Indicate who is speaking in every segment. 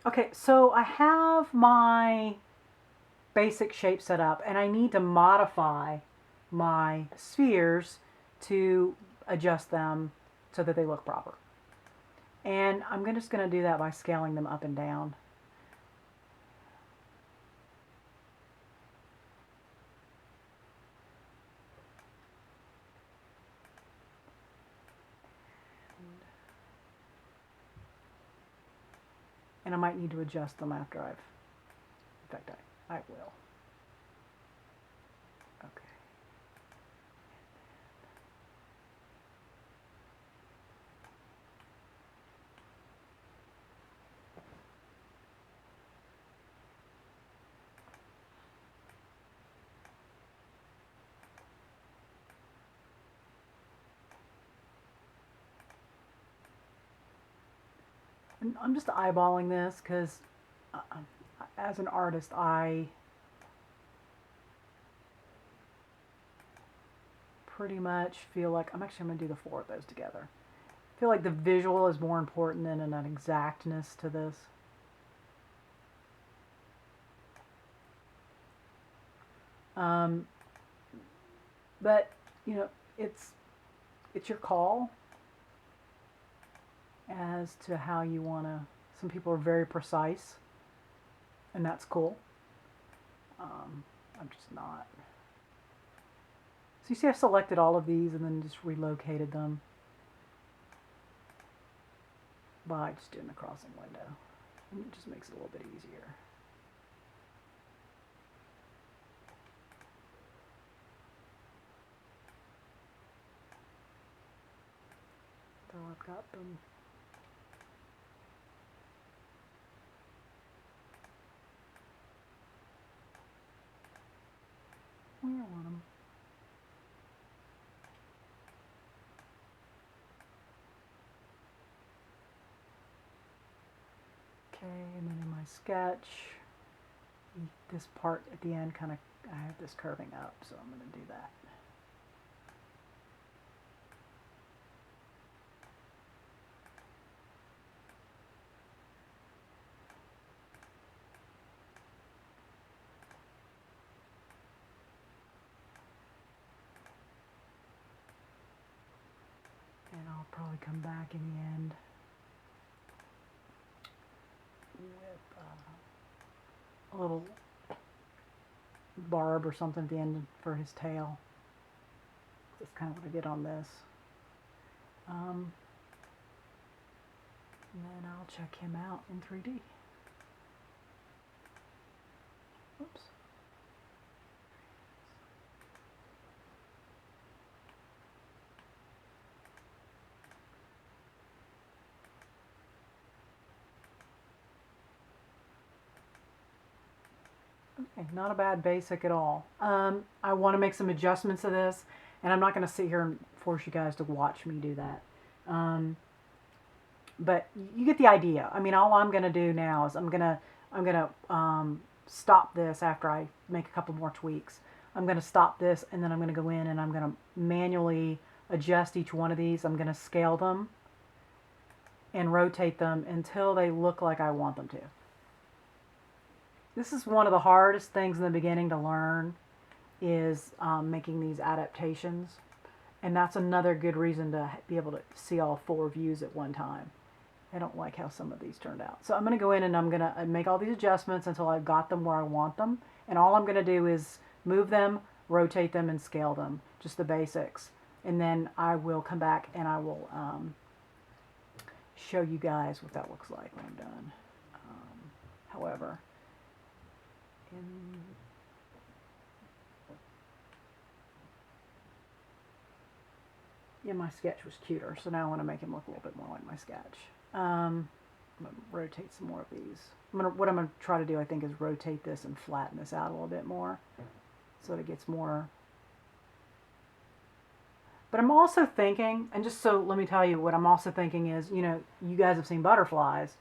Speaker 1: Okay, so I have my basic shape set up and I need to modify my spheres to adjust them so that they look proper. And I'm just going to do that by scaling them up and down. And I might need to adjust them after I've, in fact, I will. Okay. And I'm just eyeballing this because as an artist, I pretty much feel like I'm actually going to do the 4 of those together. I feel like the visual is more important than an exactness to this. But you know, it's your call as to how you want to. Some people are very precise, and that's cool. I'm just not. So you see I've selected all of these and then just relocated them by just doing the crossing window. And it just makes it a little bit easier. So I've got them. Where I want them. Okay, and then in my sketch, this part at the end kind of, I have this curving up, so I'm going to do that. And I'll probably come back in the end with a little barb or something at the end for his tail. That's kind of what I did on this. And then I'll check him out in 3D. Oops. Okay, not a bad basic at all. I want to make some adjustments to this, and I'm not going to sit here and force you guys to watch me do that. But you get the idea. I mean, all I'm going to do now is I'm gonna stop this after I make a couple more tweaks. I'm going to stop this, and then I'm going to go in and I'm going to manually adjust each one of these. I'm going to scale them and rotate them until they look like I want them to. This is one of the hardest things in the beginning to learn, is making these adaptations. And that's another good reason to be able to see all 4 views at one time. I don't like how some of these turned out. So I'm going to go in and I'm going to make all these adjustments until I've got them where I want them. And all I'm going to do is move them, rotate them, and scale them. Just the basics. And then I will come back and I will show you guys what that looks like when I'm done. However, my sketch was cuter, so now I want to make him look a little bit more like my sketch. I'm going to rotate some more of these. What I'm going to try to do, I think, is rotate this and flatten this out a little bit more so that it gets more. But I'm also thinking, and just so let me tell you what I'm also thinking is, you know, you guys have seen butterflies.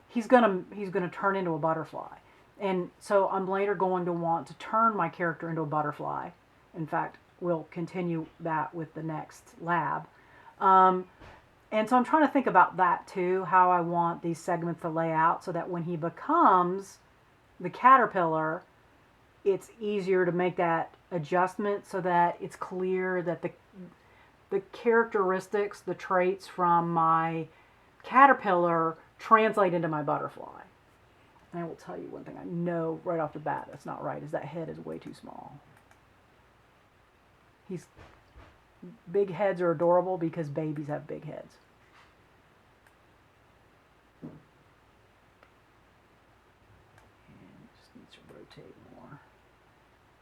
Speaker 1: He's gonna turn into a butterfly. And so I'm later going to want to turn my character into a butterfly. In fact, we'll continue that with the next lab. And so I'm trying to think about that too, how I want these segments to lay out so that when he becomes the caterpillar, it's easier to make that adjustment so that it's clear that the characteristics, the traits from my caterpillar translate into my butterfly. And I will tell you one thing I know right off the bat that's not right is that head is way too small. Big heads are adorable because babies have big heads. And it just needs to rotate more.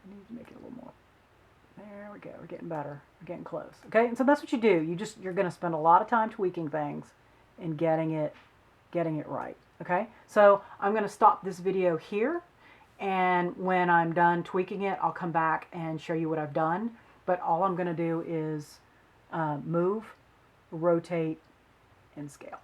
Speaker 1: I need to make it a little more. There we go. We're getting better. We're getting close. Okay, and so that's what you do. You're going to spend a lot of time tweaking things and getting it right. Okay, so I'm going to stop this video here, and when I'm done tweaking it, I'll come back and show you what I've done. But all I'm going to do is move, rotate, and scale.